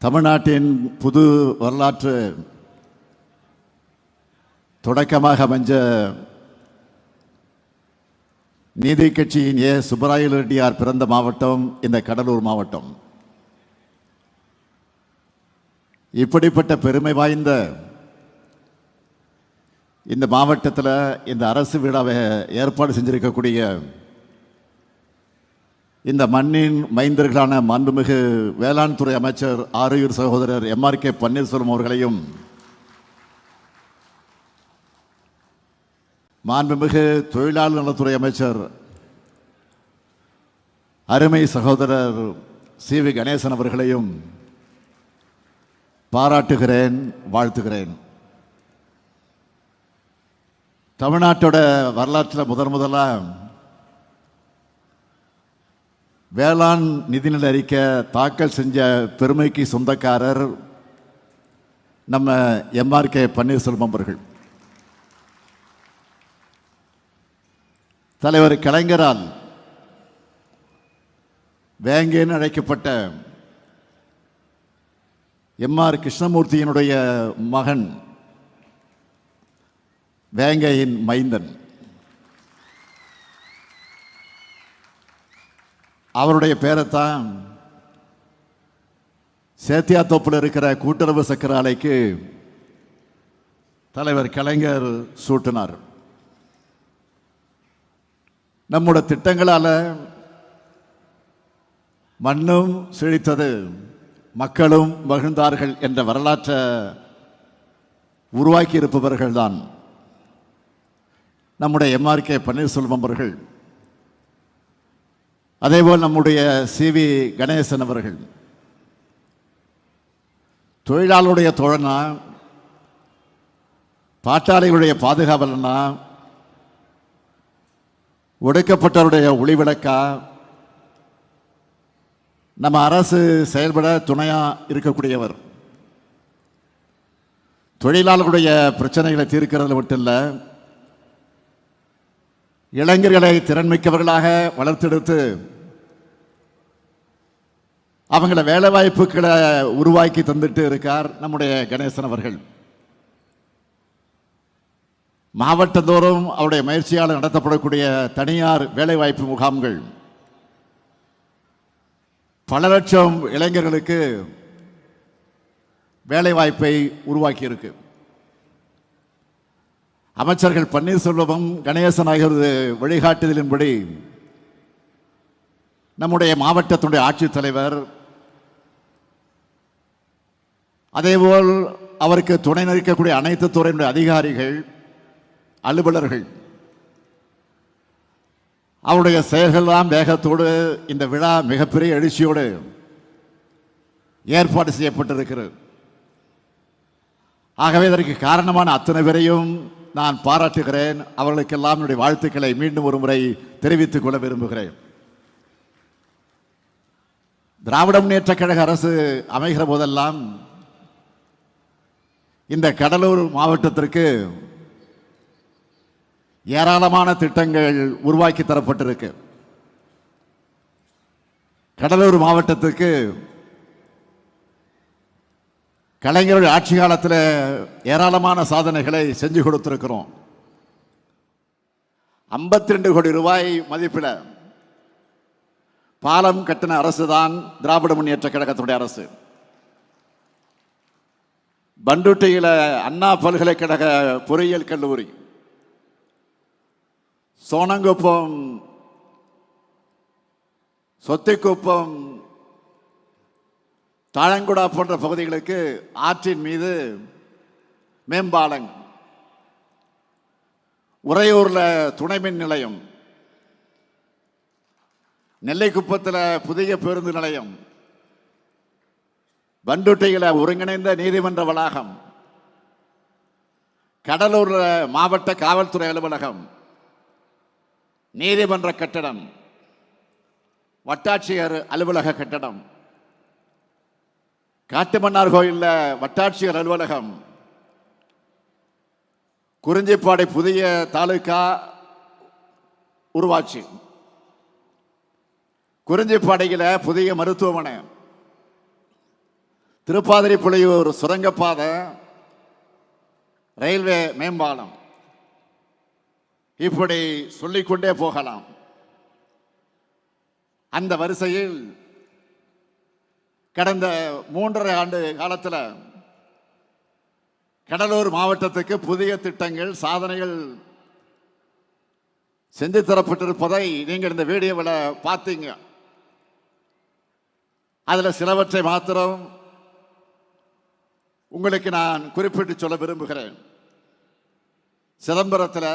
தமிழ்நாட்டின் புது வரலாற்று தொடக்கமாக அமைஞ்ச நீதி கட்சியின் சுப்பராயலு ரெட்டியார் பிறந்த மாவட்டம் இந்த கடலூர் மாவட்டம். இப்படிப்பட்ட பெருமை வாய்ந்த இந்த மாவட்டத்தில் இந்த அரசு விழாவை ஏற்பாடு செஞ்சிருக்கக்கூடிய இந்த மண்ணின் மைந்தர்களான மாண்புமிகு வேளாண் துறை அமைச்சர் ஆரையூர் சகோதரர் எம்.ஆர்.கே. பன்னீர்செல்வம் அவர்களையும், மாண்புமிகு தொழிலாளர் நலத்துறை அமைச்சர் அருமை சகோதரர் சி.வி. கணேசன் அவர்களையும் பாராட்டுகிறேன், வாழ்த்துகிறேன். தமிழ்நாட்டோட வரலாற்றில் முதலாக வேளாண் நிதிநிலை அறிக்கை தாக்கல் செஞ்ச பெருமைக்கு சொந்தக்காரர் நம்ம எம்.ஆர்.கே. பன்னீர்செல்வம் அவர்கள். தலைவர் கலைஞரால் வேங்கேன்னு அழைக்கப்பட்ட எம்.ஆர். கிருஷ்ணமூர்த்தியினுடைய மகன், வேங்கையின் மைந்தன். அவருடைய பேரைத்தான் சேத்தியாத்தோப்பில் இருக்கிற கூட்டுறவு சக்கர ஆலைக்கு தலைவர் கலைஞர் சூட்டினார். நம்முடைய திட்டங்களால் மண்ணும் செழித்தது, மக்களும் மகிழ்ந்தார்கள் என்ற வரலாற்றை உருவாக்கி இருப்பவர்கள்தான் நம்முடைய எம்.ஆர்.கே. பன்னீர்செல்வம் அவர்கள். அதேபோல் நம்முடைய சி.வி. கணேசன் அவர்கள். தொழிலாளருடைய தோழனா, பாட்டாளிகளுடைய பாதுகாவலனா, ஒடுக்கப்பட்டவருடைய ஒளிவிளக்கா, நம்ம அரசு செயல்பட துணையா இருக்கக்கூடியவர். தொழிலாளர்களுடைய பிரச்சனைகளை தீர்க்கிறது மட்டும் இல்லை, இளைஞர்களை திறன்மிக்கவர்களாக வளர்த்தெடுத்து அவங்கள வேலை வாய்ப்புகளை உருவாக்கி தந்துட்டு இருக்கார் நம்முடைய கணேசன் அவர்கள். மாவட்டந்தோறும் அவருடைய முயற்சியால் நடத்தப்படக்கூடிய தனியார் வேலைவாய்ப்பு முகாம்கள் பல லட்சம் இளைஞர்களுக்கு வேலைவாய்ப்பை உருவாக்கி இருக்கு. அமைச்சர்கள் பன்னீர்செல்வமும் கணேசன் ஆகியோரது வழிகாட்டுதலின்படி நம்முடைய மாவட்டத்துடைய ஆட்சித்தலைவர், அதேபோல் அவருக்கு துணை நிற்கக்கூடிய அனைத்து துறையினுடைய அதிகாரிகள், அலுவலர்கள், அவருடைய செயல்கள்லாம் வேகத்தோடு இந்த விழா மிகப்பெரிய எழுச்சியோடு ஏற்பாடு செய்யப்பட்டிருக்கிறது. ஆகவே இதற்கு காரணமான அத்தனை பேரையும் நான் பாராட்டுகிறேன். அவர்களுக்கெல்லாம் என்னுடைய வாழ்த்துக்களை மீண்டும் ஒரு முறை தெரிவித்துக் கொள்ள விரும்புகிறேன். திராவிட முன்னேற்ற கழக அரசு அமைகிற போதெல்லாம் இந்த கடலூர் மாவட்டத்திற்கு ஏராளமான திட்டங்கள் உருவாக்கி தரப்பட்டிருக்கு. கடலூர் மாவட்டத்துக்கு கலைஞருடைய ஆட்சி காலத்தில் ஏராளமான சாதனைகளை செஞ்சு கொடுத்திருக்கிறோம். 52 கோடி ரூபாய் மதிப்பில் பாலம் கட்டின அரசு தான் திராவிட முன்னேற்ற கழகத்துடைய அரசு. பண்டுட்டியில் அண்ணா பல்கலைக்கழக பொறியியல் கல்லூரி, சோனங்குப்பம், சொத்திக்குப்பம், தாழங்குடா போன்ற பகுதிகளுக்கு ஆற்றின் மீது மேம்பாலங்கள், உறையூரில் துணை மின் நிலையம், நெல்லைக்குப்பத்தில் புதிய பேருந்து நிலையம், பண்டுட்டியில் ஒருங்கிணைந்த நீதிமன்ற வளாகம், கடலூரில் மாவட்ட காவல்துறை அலுவலகம், நீதிமன்ற கட்டடம், வட்டாட்சியர் அலுவலக கட்டடம், காட்டுமன்னார் கோயிலில் வட்டாட்சியர் அலுவலகம், குறிஞ்சிப்பாடி புதிய தாலுகா உருவாச்சு, குறிஞ்சிப்பாடியில் புதிய மருத்துவமனை, திருப்பாதிரி புலியூர் சுரங்கப்பாதை, ரயில்வே மேம்பாலம், இப்படி சொல்லிக்கொண்டே போகலாம். அந்த வரிசையில் கடந்த 3.5 ஆண்டு காலத்தில் கடலூர் மாவட்டத்துக்கு புதிய திட்டங்கள், சாதனைகள் செஞ்சு தரப்பட்டிருப்பதை நீங்கள் இந்த வீடியோவில் பார்த்தீங்க. அதில் சிலவற்றை மாத்திரம் உங்களுக்கு நான் குறிப்பிட்டு சொல்ல விரும்புகிறேன். சிதம்பரத்தில்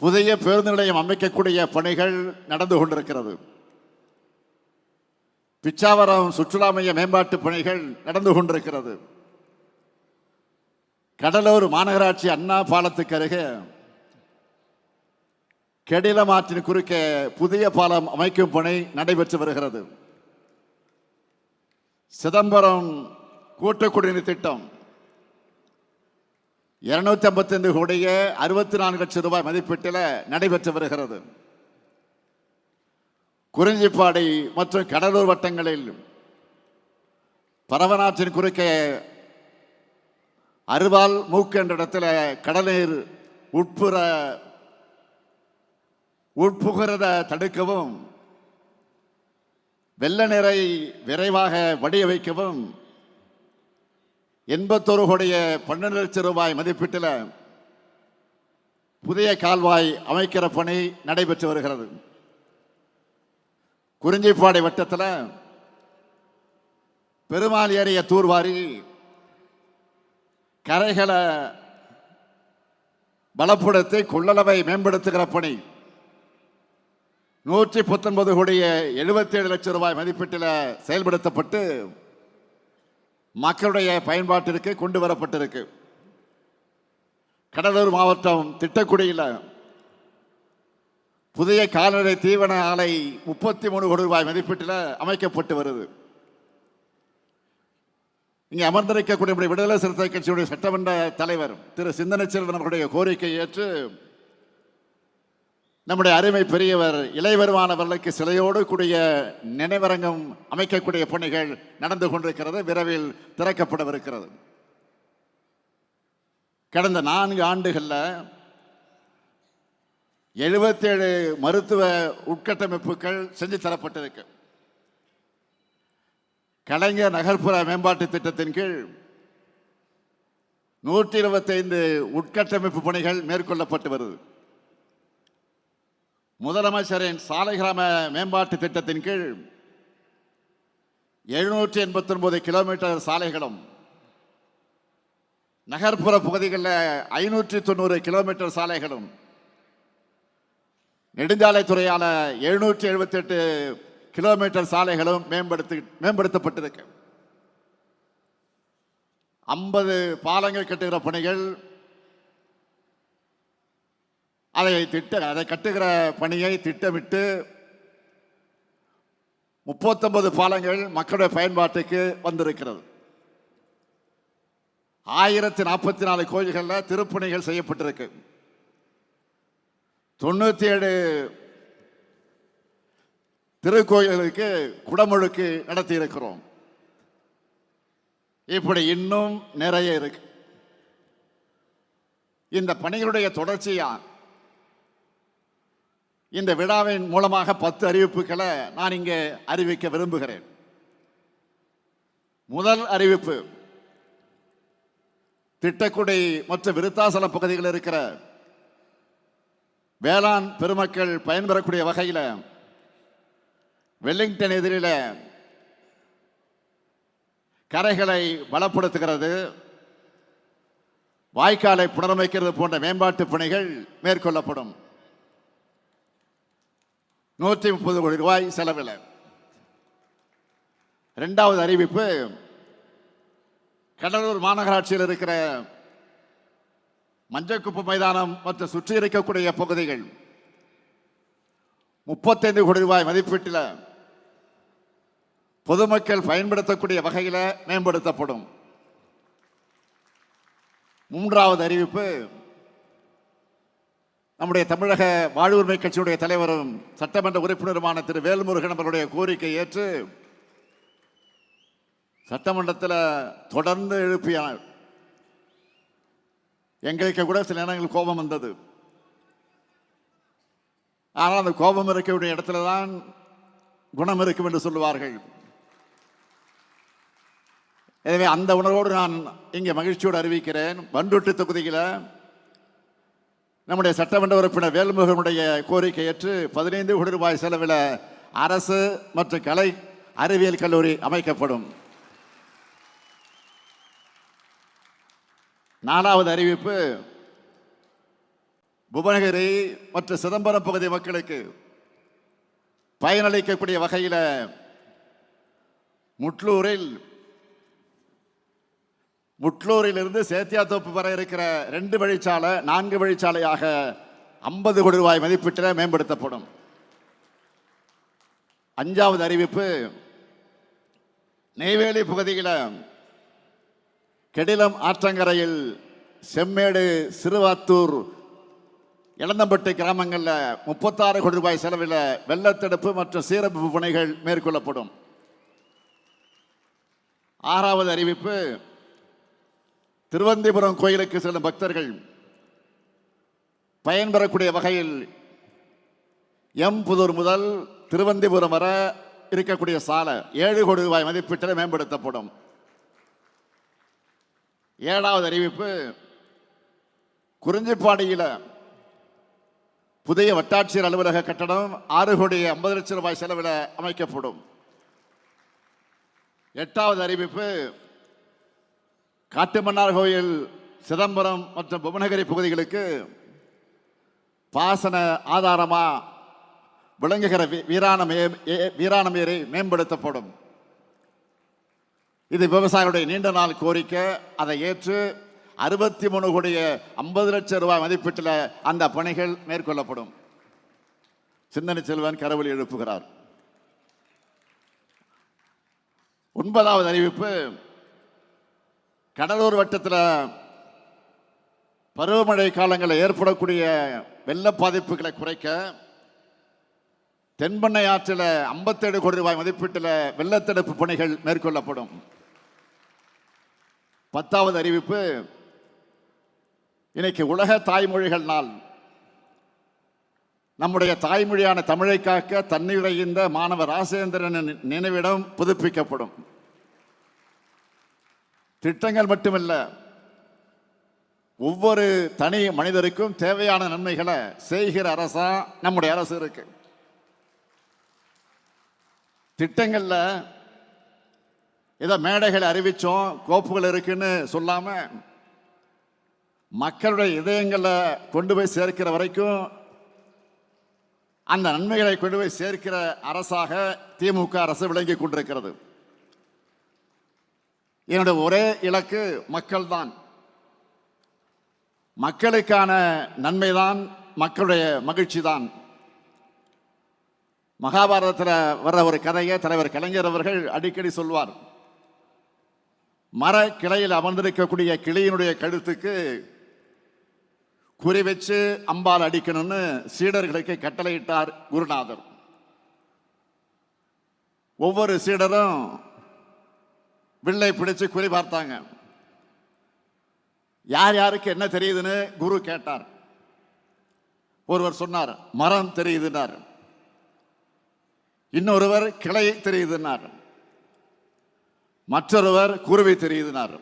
புதிய பேருந்து நிலையம் அமைக்கக்கூடிய பணிகள் நடந்து கொண்டிருக்கிறது. பிச்சாவரம் சுற்றுலா மைய மேம்பாட்டு பணிகள் நடந்து கொண்டிருக்கிறது. கடலூர் மாநகராட்சி அண்ணா பாலத்துக்கு அருகே கெடிலம் ஆற்றின் குறுக்கே புதிய பாலம் அமைக்கும் பணி நடைபெற்று வருகிறது. சிதம்பரம் கூட்டு குடிநீர் திட்டம் 255 கோடியே 64 லட்சம் ரூபாய் மதிப்பீட்டில் நடைபெற்று வருகிறது. குறிஞ்சிப்பாடி மற்றும் கடலூர் வட்டங்களில் பரவனாற்றின் குறுக்கே அருவால் மூக்கு என்ற இடத்துல கடல்நீர் உட்புகிறத தடுக்கவும், வெள்ள நீரை விரைவாக வடிய வைக்கவும் 81 கோடியே 12 லட்சம் ரூபாய் மதிப்பீட்டில் புதிய கால்வாய் அமைக்கிற பணி நடைபெற்று வருகிறது. குறிஞ்சிப்பாடி வட்டத்தில் பெருமாள் ஏரிய தூர்வாரி கரைகளை பலப்படுத்தி கொள்ளளவை மேம்படுத்துகிற பணி 119 கோடியே 77 லட்சம் ரூபாய் மதிப்பீட்டில் செயல்படுத்தப்பட்டு மக்களுடைய பயன்பாட்டிற்கு கொண்டு வரப்பட்டிருக்கு. கடலூர் மாவட்டம் திட்டக்குடியில் புதிய கால்நடை தீவன ஆலை 33 கோடி ரூபாய் மதிப்பீட்டில் அமைக்கப்பட்டு வருது. இங்கே அமர்ந்திருக்கக்கூடிய விடுதலை சிறுத்தை கட்சியுடைய சட்டமன்ற தலைவர் திரு சிந்தனை செல்வன் அவர்களுடைய கோரிக்கையை ஏற்று நம்முடைய அருமை பெரியவர் இளையவருமானவர்களுக்கு சிலையோடு கூடிய நினைவரங்கம் அமைக்கக்கூடிய பணிகள் நடந்து கொண்டிருக்கிறது. விரைவில் திறக்கப்படவிருக்கிறது. கடந்த 4 ஆண்டுகளில் 77 மருத்துவ உட்கட்டமைப்புகள் செஞ்சு தரப்பட்டிருக்கு. கலைஞர் நகர்ப்புற மேம்பாட்டு திட்டத்தின் கீழ் 125 உட்கட்டமைப்பு பணிகள் மேற்கொள்ளப்பட்டு வருது. முதலமைச்சரின் சாலை கிராம மேம்பாட்டு திட்டத்தின் கீழ் 789 கிலோமீட்டர் சாலைகளும், நகர்ப்புற பகுதிகளில் 590 கிலோமீட்டர் சாலைகளும், நெடுஞ்சாலைத்துறையால் 778 கிலோமீட்டர் சாலைகளும் மேம்படுத்தப்பட்டிருக்கு. 50 பாலங்கள் கட்டுகிற பணிகள், அதை கட்டுகிற பணியை திட்டமிட்டு 39 பாலங்கள் மக்களுடைய பயன்பாட்டுக்கு வந்திருக்கிறது. 1044 கோயில்களில் திருப்பணிகள் செய்யப்பட்டிருக்கு. 97 திருக்கோயிலுக்கு குடமுழுக்கு நடத்தி இருக்கிறோம். இப்படி இன்னும் நிறைய இருக்கு. இந்த பணிகளுடைய தொடர்ச்சியா இந்த விழாவின் மூலமாக 10 அறிவிப்புகளை நான் இங்கே அறிவிக்க விரும்புகிறேன். முதல் அறிவிப்பு, திட்டக்குடி மற்றும் விருத்தாசலம் பகுதிகளில் இருக்கிற வேளாண் பெருமக்கள் பயன்பெறக்கூடிய வகையில் வெல்லிங்டன் எதிரில் கரைகளை பலப்படுத்துகிறது, வாய்க்காலை புனரமைக்கிறது போன்ற மேம்பாட்டு பணிகள் மேற்கொள்ளப்படும். 130 கோடி ரூபாய் செலவில். இரண்டாவது அறிவிப்பு, கடலூர் மாநகராட்சியில் இருக்கிற மஞ்சக்குப்பு மைதானம் மற்றும் சுற்றி இருக்கக்கூடிய பகுதிகள் 35 கோடி ரூபாய் மதிப்பீட்டில் பொதுமக்கள் பயன்படுத்தக்கூடிய வகையில் மேம்படுத்தப்படும். மூன்றாவது அறிவிப்பு, நம்முடைய தமிழக வாழ்வுரிமை கட்சியுடைய தலைவரும் சட்டமன்ற உறுப்பினருமான திரு வேல்முருகன் அவருடைய கோரிக்கை ஏற்று சட்டமன்றத்தில் தொடர்ந்து எழுப்பினார். எங்களுக்கு கூட சில நேரங்கள் கோபம் வந்தது. ஆனால் அந்த கோபம் இருக்கக்கூடிய இடத்துல தான் குணம் இருக்கும் என்று சொல்லுவார்கள். எனவே அந்த உணர்வோடு நான் இங்கே மகிழ்ச்சியோடு அறிவிக்கிறேன், பண்ருட்டி தொகுதியில் நம்முடைய சட்டமன்ற உறுப்பினர் வேல்முருகனுடைய கோரிக்கை ஏற்று 15 கோடி ரூபாய் செலவில் அரசு மற்றும் கலை அறிவியல் கல்லூரி அமைக்கப்படும். 4வது அறிவிப்பு, புவனகிரி மற்றும் சிதம்பரம் பகுதி மக்களுக்கு பயனளிக்கக்கூடிய வகையில் முட்லூரிலிருந்து சேத்தியாத்தோப்பு வரை இருக்கிற 2 வழிச்சாலை 4 வழிச்சாலையாக 50 கோடி ரூபாய் மதிப்பீட்டில் மேம்படுத்தப்படும். 5வது அறிவிப்பு, நெய்வேலி பகுதியில் கெடிலம் ஆற்றங்கரையில் செம்மேடு, சிறுவாத்தூர், இளந்தம்பட்டு கிராமங்களில் 36 கோடி ரூபாய் செலவில் வெள்ளத்தடுப்பு மற்றும் சீரமைப்பு பணிகள் மேற்கொள்ளப்படும். 6வது அறிவிப்பு, திருவந்திபுரம் கோயிலுக்கு செல்லும் பக்தர்கள் பயன்பெறக்கூடிய வகையில் எம்புதூர் முதல் திருவந்திபுரம் வரை இருக்கக்கூடிய சாலை 7 கோடி ரூபாய் மதிப்பீட்டில் மேம்படுத்தப்படும். 7வது அறிவிப்பு, குறிஞ்சிப்பாடியில் புதிய வட்டாட்சியர் அலுவலக கட்டடம் 6 கோடி 50 லட்சம் ரூபாய் செலவில் அமைக்கப்படும். 8வது அறிவிப்பு, காட்டுமன்னார் கோயில், சிதம்பரம் மற்றும் புவனகிரி பகுதிகளுக்கு பாசன ஆதாரமாக விளங்குகிற வீராணம் ஏரி மேம்படுத்தப்படும். இது விவசாயிகளுடைய நீண்ட நாள் கோரிக்கை. அதை ஏற்று 63 கோடி 50 லட்சம் ரூபாய் மதிப்பீட்டில் அந்த பணிகள் மேற்கொள்ளப்படும். சிந்தனை செல்வன் கரவொலி எழுப்புகிறார். 9வது அறிவிப்பு, கடலூர் வட்டத்தில் பருவமழை காலங்களில் ஏற்படக்கூடிய வெள்ள பாதிப்புகளை குறைக்க தென்பெண்ணை ஆற்றில் 57 கோடி ரூபாய் மதிப்பீட்டில் வெள்ளத்தடுப்பு பணிகள் மேற்கொள்ளப்படும். 10வது அறிவிப்பு, இன்னைக்கு உலக தாய்மொழிகள் நாள். நம்முடைய தாய்மொழியான தமிழை காக்க தன்னிறைந்த மாணவர் ராசேந்திரன் நினைவிடம் புதுப்பிக்கப்படும். திட்டங்கள் மட்டுமல்ல, ஒவ்வொரு தனி மனிதருக்கும் தேவையான நன்மைகளை செய்கிற அரசா நம்முடைய அரசு இருக்கு. திட்டங்கள்ல ஏதோ மேடைகள் அறிவிச்சோம், கோப்புகள் இருக்குன்னு சொல்லாம மக்களுடைய இதயங்களை கொண்டு போய் சேர்க்கிற வரைக்கும் அந்த நன்மைகளை கொண்டு போய் சேர்க்கிற அரசாக திமுக அரசு விளங்கி கொண்டிருக்கிறது. என்னுடைய ஒரே இலக்கு மக்கள் தான். மக்களுக்கான நன்மைதான், மக்களுடைய மகிழ்ச்சி தான். மகாபாரதத்தில் வர்ற ஒரு கதையை தலைவர் கலைஞர் அவர்கள் அடிக்கடி சொல்வார். மர கிளையில் அமர்ந்திருக்கக்கூடிய கிளியினுடைய கழுத்துக்கு குறி வச்சு அம்பால் அடிக்கணும்னு சீடர்களுக்கு கட்டளையிட்டார் குருநாதர். ஒவ்வொரு சீடரும் வில்லை பிடிச்சு குறி பார்த்தாங்க. யார் யாருக்கு என்ன தெரியுதுன்னு குரு கேட்டார். ஒருவர் சொன்னார் மரம் தெரியுதுன்னார். இன்னொருவர் கிளை தெரியுதுன்னார். மற்றொருவர் குருவி தெரியுதுன்னார்.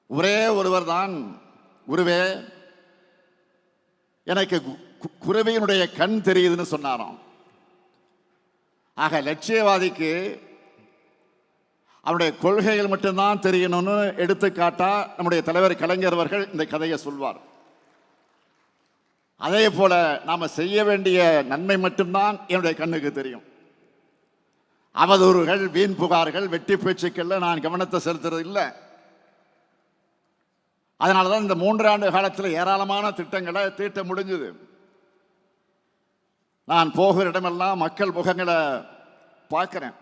ஒரே ஒருவர் தான், குருவே எனக்கு குருவியினுடைய கண் தெரியுதுன்னு சொன்னாராம். ஆக லட்சியவாதிக்கு அவருடைய கொள்கைகள் மட்டும்தான் தெரியணும்னு எடுத்துக்காட்டா நம்முடைய தலைவர் கலைஞர் அவர்கள் இந்த கதையை சொல்வார். அதே போல நாம செய்ய வேண்டிய நன்மை மட்டும்தான் என்னுடைய கண்ணுக்கு தெரியும். அவதூறுகள், வீண் புகார்கள், வெட்டி பேச்சுக்கள்ல நான் கவனத்தை செலுத்துறது இல்லை. அதனாலதான் இந்த 3 ஆண்டு காலத்தில் ஏராளமான திட்டங்களை தீட்ட முடிஞ்சது. நான் போகிற இடமெல்லாம் மக்கள் முகங்களை பார்க்கிறேன்.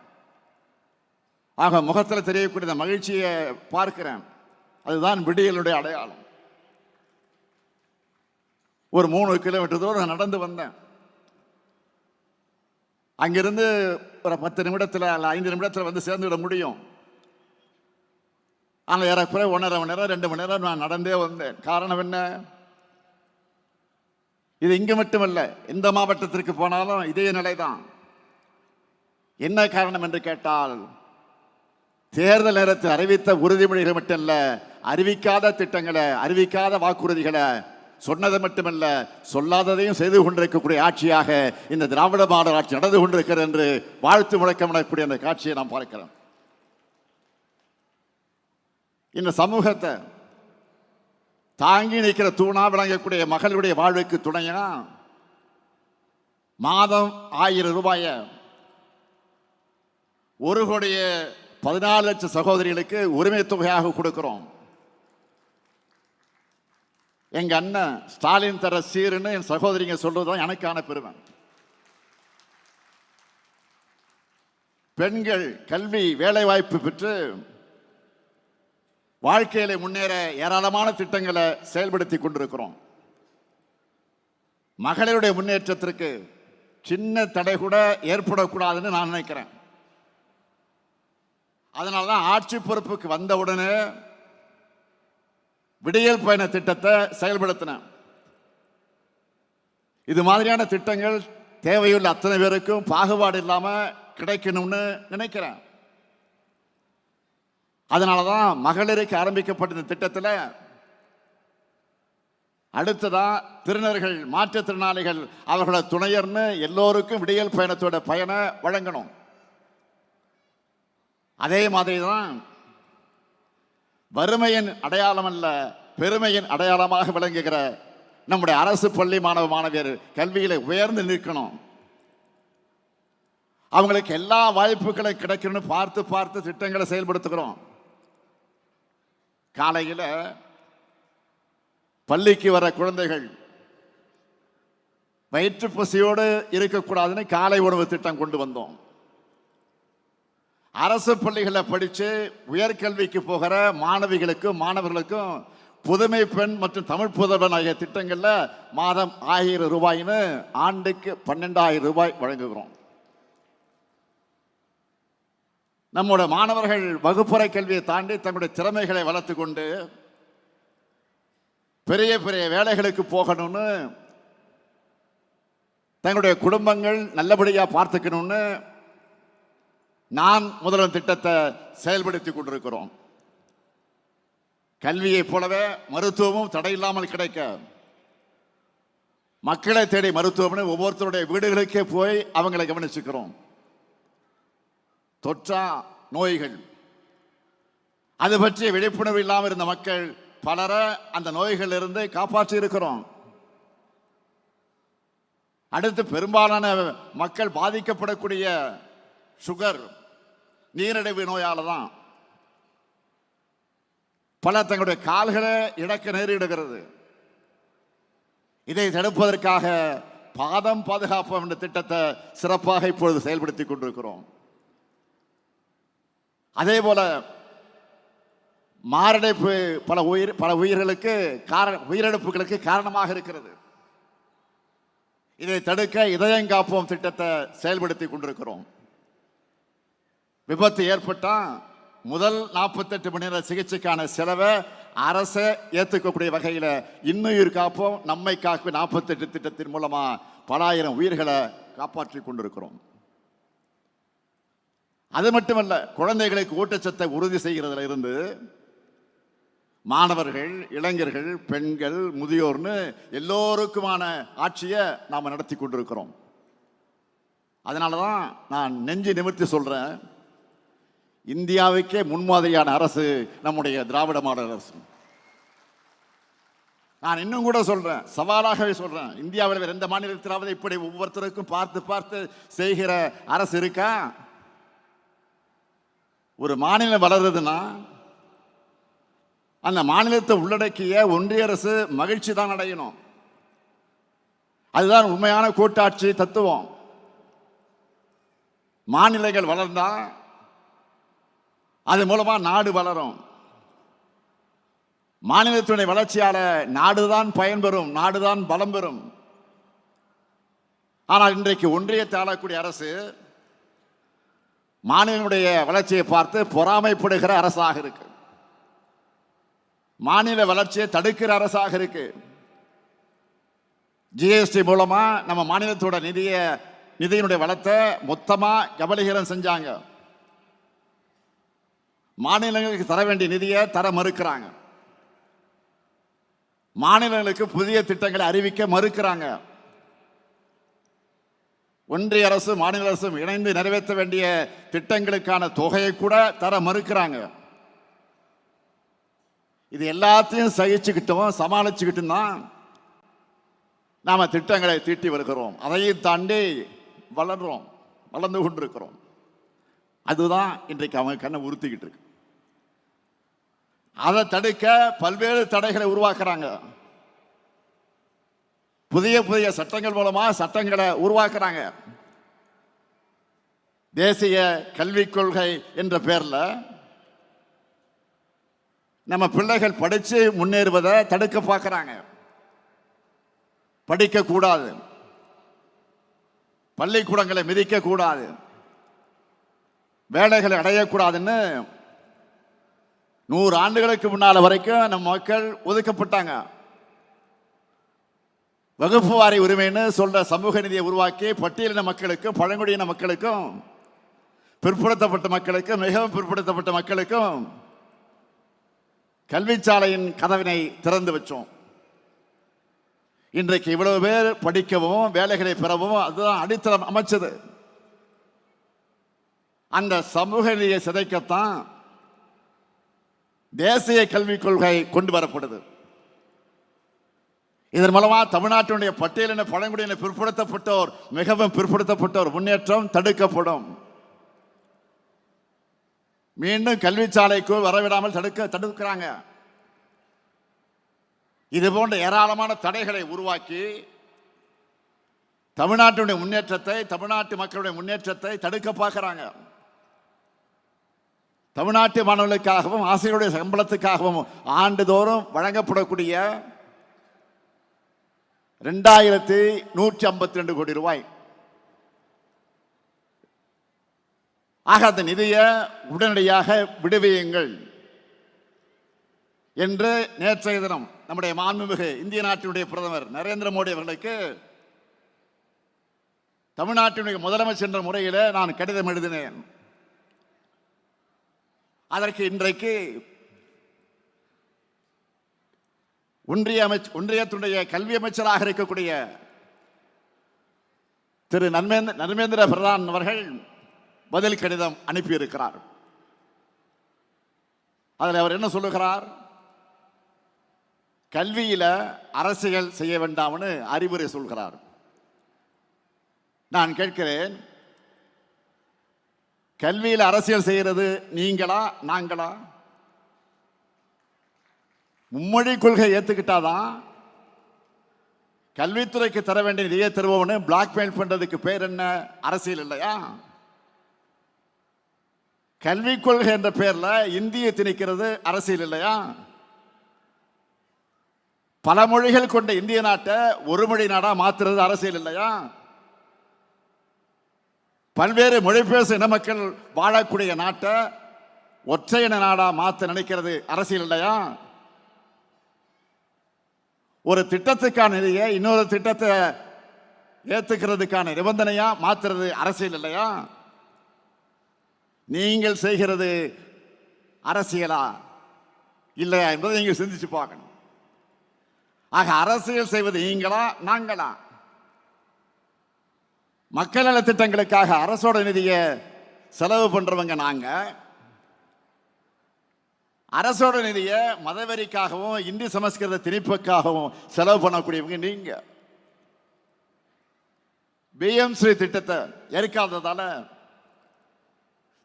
ஆக முகத்தில் தெரியக்கூடிய மகிழ்ச்சியை பார்க்கிறேன். அதுதான் விடியலுடைய அடையாளம். ஒரு 3 கிலோமீட்டர் தூரம் நடந்து வந்தேன். அங்கிருந்து ஒரு 10 நிமிடத்தில் அல்ல 5 நிமிடத்தில் வந்து சேர்ந்துவிட முடியும். ஆனால் ஏறக்குறைய 1.5 மணி நேரம் 2 மணி நேரம் நான் நடந்தே வந்தேன். காரணம் என்ன? இது இங்கு மட்டுமல்ல, எந்த மாவட்டத்திற்கு போனாலும் இதே நிலைதான். என்ன காரணம் என்று கேட்டால், தேர்தல் நேரத்தில் அறிவித்த உறுதிமொழிகள் மட்டுமல்ல, அறிவிக்காத திட்டங்களை, அறிவிக்காத வாக்குறுதிகளை சொன்னது மட்டுமல்ல, சொல்லாததையும் செய்து கொண்டிருக்கக்கூடிய ஆட்சியாக இந்த திராவிட மாடல் ஆட்சி நடந்து கொண்டிருக்கிறது என்று வாழ்த்து முழக்கமிடக்கூடிய அந்த காட்சியை நாம் பார்க்கிறோம். இந்த சமூகத்தை தாங்கி நிற்கிற தூணா விளங்கக்கூடிய மகளுடைய வாழ்வுக்கு துணையா மாதம் 1000 ரூபாயை 1,14,00,000 சகோதரிகளுக்கு உரிமை தொகையாக கொடுக்கிறோம். எங்க அண்ணன் ஸ்டாலின் தர சீருன்னு என் சகோதரிங்க சொல்றதுதான் எனக்கான பெருமை. பெண்கள் கல்வி வேலை வாய்ப்பு பெற்று வாழ்க்கையில முன்னேற ஏராளமான திட்டங்களை செயல்படுத்தி கொண்டிருக்கிறோம். மகளிருடைய முன்னேற்றத்திற்கு சின்ன தடை கூட ஏற்படக்கூடாதுன்னு நான் நினைக்கிறேன். அதனாலதான் ஆட்சி பொறுப்புக்கு வந்தவுடனே விடியல் பயண திட்டத்தை செயல்படுத்தினேன். இது மாதிரியான திட்டங்கள் தேவையுள்ள அத்தனை பேருக்கும் பாகுபாடு இல்லாம கிடைக்கணும்னு நினைக்கிறேன். அதனாலதான் மகளிருக்கு ஆரம்பிக்கப்பட்ட இந்த திட்டத்தில் அடுத்ததா திருநர்கள், மாற்றுத்திறனாளிகள், அவர்களோட துணையர்னு எல்லோருக்கும் விடியல் பயணத்தோட பயனை வழங்கணும். அதே மாதிரி தான் வறுமையின் அடையாளம் அல்ல, பெருமையின் அடையாளமாக விளங்குகிற நம்முடைய அரசு பள்ளி மாணவ மாணவியர் கல்வியில உயர்ந்து நிற்கணும். அவங்களுக்கு எல்லா வாய்ப்புகளும் கிடைக்கணும்னு பார்த்து பார்த்து திட்டங்களை செயல்படுத்துகிறோம். காலையில் பள்ளிக்கு வர குழந்தைகள் வயிற்று பசியோடு இருக்கக்கூடாதுன்னு காலை உணவு திட்டம் கொண்டு வந்தோம். அரசு பள்ளிகளில் படித்து உயர்கல்விக்கு போகிற மாணவிகளுக்கும் மாணவர்களுக்கும் புதுமை பெண் மற்றும் தமிழ் புதல்வன் ஆகிய திட்டங்களில் மாதம் 1000 ரூபாய்னு ஆண்டுக்கு 12,000 ரூபாய் வழங்குகிறோம். நம்முடைய மாணவர்கள் வகுப்பறை கல்வியை தாண்டி தங்களுடைய திறமைகளை வளர்த்து கொண்டு பெரிய பெரிய வேலைகளுக்கு போகணும்னு, தங்களுடைய குடும்பங்கள் நல்லபடியாக பார்த்துக்கணும்னு நான் முதல்வன் திட்டத்தை செயல்படுத்தி கொண்டிருக்கிறோம். கல்வியை போலவே மருத்துவமும் தடையில்லாமல் கிடைக்க மக்களை தேடி மருத்துவம்னு ஒவ்வொருத்தருடைய வீடுகளுக்கே போய் அவங்களை கவனிச்சுக்கிறோம். தொற்றா நோய்கள் அது பற்றிய விழிப்புணர்வு இல்லாமல் இருந்த மக்கள் பலரை அந்த நோய்கள் இருந்து காப்பாற்றி இருக்கிறோம். அடுத்து பெரும்பாலான மக்கள் பாதிக்கப்படக்கூடிய சுகர், நீரிழிவு நோயால தான் பல தங்களுடைய கால்களை இழக்க நேரிடுகிறது. இதை தடுப்பதற்காக பாதம் பாதுகாப்பு என்ற திட்டத்தை சிறப்பாக இப்பொழுது செயல்படுத்தி கொண்டிருக்கிறோம். அதே போல மாரடைப்பு பல உயிர்களுக்கு உயிரிழப்புகளுக்கு காரணமாக இருக்கிறது. இதை தடுக்க இதயம் காப்போம் திட்டத்தை செயல்படுத்தி கொண்டிருக்கிறோம். விபத்து ஏற்பட்டால் முதல் 48 மணி நேர சிகிச்சைக்கான செலவை அரசை ஏற்றுக்கக்கூடிய வகையில் இன்னுயிர் காப்போம் நம்மை காக்கும் 48 திட்டத்தின் மூலமா பல ஆயிரம் உயிர்களை காப்பாற்றி கொண்டிருக்கிறோம். அது மட்டுமல்ல, குழந்தைகளுக்கு ஊட்டச்சத்தை உறுதி செய்கிறதுல இருந்து மாணவர்கள், இளைஞர்கள், பெண்கள், முதியோர்னு எல்லோருக்குமான ஆட்சியை நாம் நடத்தி கொண்டிருக்கிறோம். அதனால தான் நான் நெஞ்சு நிமிர்த்தி சொல்றேன், இந்தியாவுக்கே முன்மாதிரியான அரசு நம்முடைய திராவிட மாடல் அரசு. நான் இன்னும் கூட சொல்றேன், சவாலாகவே சொல்றேன், இந்தியாவில் வேறு எந்த மாநிலத்திலாவது இப்படி ஒவ்வொருத்தருக்கும் பார்த்து பார்த்து செய்கிற அரசு இருக்கா? ஒரு மாநிலம் வளருதுன்னா அந்த மாநிலத்தை உள்ளடக்கிய ஒன்றிய அரசு மகிழ்ச்சி தான் அடையணும். அதுதான் உண்மையான கூட்டாட்சி தத்துவம். மாநிலங்கள் வளர்ந்தா அது மூலமா நாடு வளரும். மாநிலத்தினுடைய வளர்ச்சியால நாடுதான் பயன்பெறும், நாடுதான் பலம் பெறும். ஆனால் இன்றைக்கு ஒன்றியத்தை ஆளக்கூடிய அரசு மாநிலனுடைய வளர்ச்சியை பார்த்து பொறாமைப்படுகிற அரசாக இருக்கு. மாநில வளர்ச்சியை தடுக்கிற அரசாக இருக்கு. ஜிஎஸ்டி மூலமா நம்ம மாநிலத்தோட நிதியினுடைய வளத்தை மொத்தமா கபலீகரம் செஞ்சாங்க. மாநிலங்களுக்கு தர வேண்டிய நிதியை தர மறுக்கிறாங்க. மாநிலங்களுக்கு புதிய திட்டங்களை அறிவிக்க மறுக்கிறாங்க. ஒன்றிய அரசு மாநில அரசும் இணைந்து நிறைவேற்ற வேண்டிய திட்டங்களுக்கான தொகையை கூட தர மறுக்கிறாங்க. இது எல்லாத்தையும் சகிச்சுக்கிட்டோம், சமாளிச்சுக்கிட்டும் தான் நாம திட்டங்களை தீட்டி வருகிறோம். அதையும் தாண்டி வளர்ந்து கொண்டிருக்கிறோம். அதுதான் இன்றைக்கு அவங்க கண்ணை உறுத்திக்கிட்டு இருக்கு. அதை தடுக்க பல்வேறு தடைகளை உருவாக்குறாங்க. புதிய புதிய சட்டங்கள் மூலமா சட்டங்களை உருவாக்குறாங்க. தேசிய கல்விக் கொள்கை என்ற பெயர்ல நம்ம பிள்ளைகள் படிச்சு முன்னேறுவதை தடுக்க பார்க்கிறாங்க. படிக்க கூடாது, பள்ளிக்கூடங்களை மிதிக்க கூடாது, வேலைகளை அடையக்கூடாதுன்னு 100 ஆண்டுகளுக்கு முன்னால வரைக்கும் நம்ம மக்கள் ஒதுக்கப்பட்டாங்க. வகுப்பு வாரி உரிமைன்னு சொல்ற சமூக நீதியை உருவாக்கி பட்டியலின மக்களுக்கும் பழங்குடியின மக்களுக்கும் பிற்படுத்தப்பட்ட மக்களுக்கும் மிகவும் பிற்படுத்தப்பட்ட மக்களுக்கும் கல்விச்சாலையின் கதவினை திறந்து வச்சோம். இன்றைக்கு இவ்வளவு பேர் படிக்கவும் வேலைகளை பெறவும் அதுதான் அடித்தளம் அமைச்சது. அந்த சமூக நீதியை சிதைக்கத்தான் தேசிய கல்விக் கொள்கை கொண்டு வரப்படுது. இதன் மூலமா தமிழ்நாட்டினுடைய பட்டியலின பழங்குடியின பிற்படுத்தப்பட்டோர் மிகவும் பிற்படுத்தப்பட்டோர் முன்னேற்றம் தடுக்கப்படும். மீண்டும் கல்விச்சாலைக்கு வரவிடாமல் தடுக்கிறாங்க. இது போன்ற ஏராளமான தடைகளை உருவாக்கி தமிழ்நாட்டினுடைய முன்னேற்றத்தை, தமிழ்நாட்டு மக்களுடைய முன்னேற்றத்தை தடுக்க பார்க்கிறாங்க. தமிழ்நாட்டு மாணவர்களுக்காகவும் ஆசிரியருடைய சம்பளத்துக்காகவும் ஆண்டுதோறும் வழங்கப்படக்கூடிய 2152 கோடி ரூபாய் ஆக அந்த நிதியை உடனடியாக விடுவியுங்கள் என்று நேற்றைய தினம் நம்முடைய மாண்புமிகு இந்திய நாட்டினுடைய பிரதமர் நரேந்திர மோடி அவர்களுக்கு தமிழ்நாட்டினுடைய முதலமைச்சர் என்ற முறையில் நான் கடிதம் எழுதினேன். அதற்கு இன்றைக்கு ஒன்றியத்தினுடைய கல்வி அமைச்சராக இருக்கக்கூடிய திரு நர்மேந்திர பிரதான் அவர்கள் பதில் கடிதம் அனுப்பியிருக்கிறார். அதில் அவர் என்ன சொல்லுகிறார்? கல்வியில அரசியல் செய்ய வேண்டாம்னு அறிவுரை சொல்கிறார். நான் கேட்கிறேன், கல்வியில் அரசியல் செய்கிறது நீங்களா நாங்களா? மும்மொழி கொள்கை ஏத்துக்கிட்டாதான் கல்வித்துறைக்கு தர வேண்டிய நிதியை தருவோம்னு பிளாக்மெயில் பண்றதுக்கு பேர் என்ன? அரசியல் இல்லையா? கல்விக் கொள்கை என்ற பெயர்ல இந்தியை திணிக்கிறது அரசியல் இல்லையா? பல மொழிகள் கொண்ட இந்திய நாட்டை ஒரு மொழி நாடா மாத்துறது அரசியல் இல்லையா? பல்வேறு மொழி பேசும் இன மக்கள் வாழக்கூடிய நாட்டை ஒற்றை இன நாடா மாற்ற நினைக்கிறது அரசியல் இல்லையா? ஒரு திட்டத்துக்கான நிதியை இன்னொரு திட்டத்தை ஏத்துக்கிறதுக்கான நிபந்தனையா மாத்துறது அரசியல் இல்லையா? நீங்கள் செய்கிறது அரசியலா இல்லையா என்பதை நீங்கள் சிந்திச்சு பார்க்கணும். ஆக அரசியல் செய்வது நீங்களா நாங்களா? மக்கள் நல திட்டங்களுக்காக அரசோட நிதியை செலவு பண்றவங்க நாங்க, அரசோட நிதியை மதவெறிக்காகவும் இந்தி சமஸ்கிருத திணிப்புக்காகவும் செலவு பண்ணக்கூடியவங்க நீங்க. பிஎம்ஸ்ரீ திட்டத்தை ஏற்காததால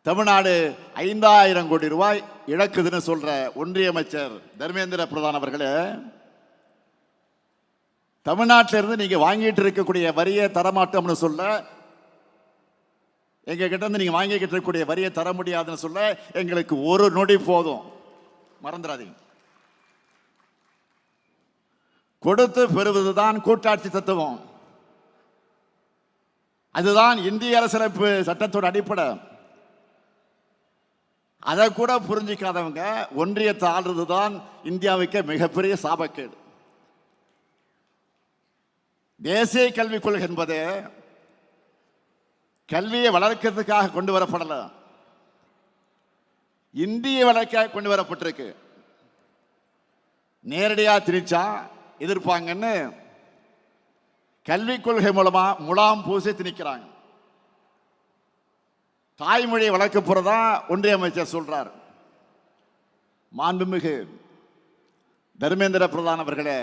தமிழ்நாடு 5000 கோடி ரூபாய் இழக்குதுன்னு சொல்ற ஒன்றிய அமைச்சர் தர்மேந்திர பிரதான் அவர்களே, தமிழ்நாட்டிலிருந்து நீங்க வாங்கிட்டு இருக்கக்கூடிய வரியை தரமாட்டோம்னு சொல்ல, எங்க கிட்ட இருந்து நீங்க வாங்கிக்கிட்டு இருக்கக்கூடிய வரியை தர முடியாதுன்னு சொல்ல எங்களுக்கு ஒரு நொடி போதும். மறந்துடாதீங்க. கொடுத்து பெறுவதுதான் கூட்டாட்சி தத்துவம். அதுதான் இந்திய அரசியலமைப்பு சட்டத்தோட அடிப்படை. அதை கூட புரிஞ்சிக்காதவங்க ஒன்றியத்தை ஆள்றது தான் இந்தியாவுக்கு மிகப்பெரிய சாபக்கேடு. தேசிய கல்விக் கொள்கை என்பது கல்வியை வளர்க்கிறதுக்காக கொண்டு வரப்படல, இந்திய வளர்க்க கொண்டு வரப்பட்டிருக்கு. நேரடியா திணிச்சா எதிர்ப்பாங்கன்னு கல்விக் கொள்கை மூலமா முலாம் பூசி திணிக்கிறாங்க. தாய்மொழியை வளர்க்க போறதா ஒன்றிய அமைச்சர் சொல்றார். மாண்புமிகு தர்மேந்திர பிரதான் அவர்களே,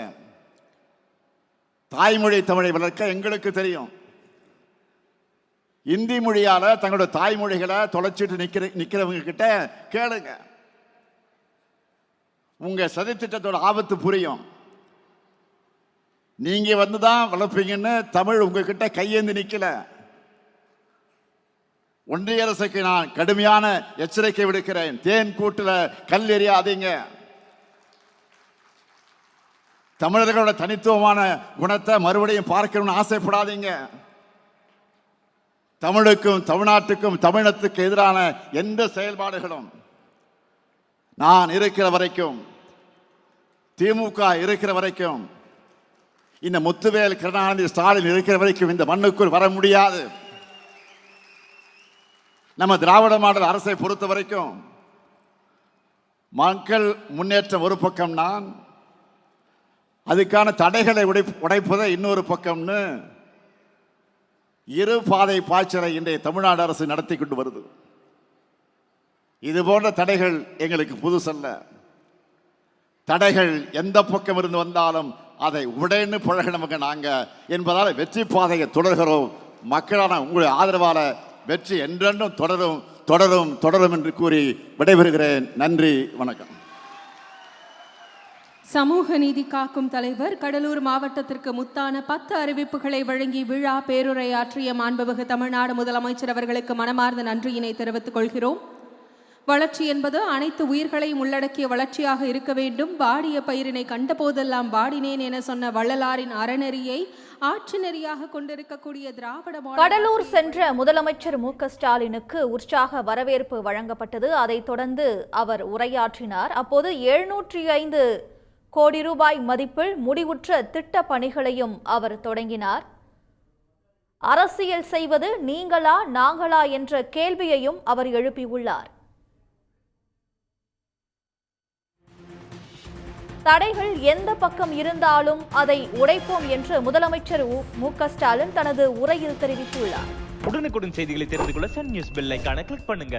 தாய்மொழி தமிழை வளர்க்க எங்களுக்கு தெரியும். இந்தி மொழியால தங்களுடைய தாய்மொழிகளை தொலைச்சிட்டு நிக்கிறவங்க கிட்ட கேளுங்க, உங்க சதித்திட்டத்தோட ஆபத்து புரியும். நீங்க வந்துதான் வளர்ப்பீங்கன்னு தமிழ் உங்ககிட்ட கையேந்தி நிக்கல. ஒன்றிய அரசுக்கு நான் கடுமையான எச்சரிக்கை விடுக்கிறேன். தேன் கூட்டுல கல் எறியாதீங்க. தமிழர்களோட தனித்துவமான குணத்தை மறுபடியும் பார்க்கணும்னு ஆசைப்படாதீங்க. தமிழுக்கும் தமிழ்நாட்டுக்கும் தமிழத்துக்கு எதிரான எந்த செயல்பாடுகளும் நான் இருக்கிற வரைக்கும், திமுக இருக்கிற வரைக்கும், இந்த முத்துவேல் கருணாநிதி ஸ்டாலின் இருக்கிற வரைக்கும் இந்த மண்ணுக்குள் வர முடியாது. நம்ம திராவிட மாடல் அரசை பொறுத்த வரைக்கும் மக்கள் முன்னேற்றம் ஒரு பக்கம், நான் அதுக்கான தடைகளை உடைப்பதை இன்னொரு பக்கம்னு இரு பாதை பாய்ச்சலை இன்றைய தமிழ்நாடு அரசு நடத்தி கொண்டு வருது. இது போன்ற தடைகள் எங்களுக்கு புதுசல்ல. தடைகள் எந்த பக்கம் இருந்து வந்தாலும் அதை உடைன்னு பழகினவங்க நாங்க என்பதால் வெற்றி பாதையை தொடர்கிறோம். மக்களான உங்களுடைய ஆதரவால வெற்றி என்றென்றும் தொடரும் தொடரும் தொடரும் என்று கூறி விடைபெறுகிறேன். நன்றி, வணக்கம். சமூக நீதி காக்கும் தலைவர் கடலூர் மாவட்டத்திற்கு முத்தான 10 அறிவிப்புகளை வழங்கி விழா பேருரையாற்றிய மாண்புமிகு தமிழ்நாடு முதலமைச்சர் அவர்களுக்கு மனமார்ந்த நன்றியினை தெரிவித்துக் கொள்கிறோம். வளர்ச்சி என்பது அனைத்து உயிர்களையும் உள்ளடக்கிய வளர்ச்சியாக இருக்க வேண்டும். வாடிய பயிரினை கண்டபோதெல்லாம் வாடினேன் என சொன்ன வள்ளலாரின் அறநெறியை ஆட்சி நெறியாக கொண்டிருக்கக்கூடிய திராவிட கடலூர் சென்ற முதலமைச்சர் மு.க.ஸ்டாலினுக்கு உற்சாக வரவேற்பு வழங்கப்பட்டது. அதைத் தொடர்ந்து அவர் உரையாற்றினார். அப்போது 705 கோடி ரூபாய் மதிப்பில் முடிவுற்ற திட்ட பணிகளையும் அவர் தொடங்கினார். அரசியல் செய்வது நீங்களா நாங்களா என்ற கேள்வியையும் அவர் எழுப்பியுள்ளார். தடைகள் எந்த பக்கம் இருந்தாலும் அதை உடைப்போம் என்று முதலமைச்சர் மு.க.ஸ்டாலின் தனது உரையில் தெரிவித்துள்ளார். உடனுக்குடன் செய்திகளை தெரிந்து கொள்ள சன் நியூஸ் பெல் ஐகானை கிளிக் பண்ணுங்க.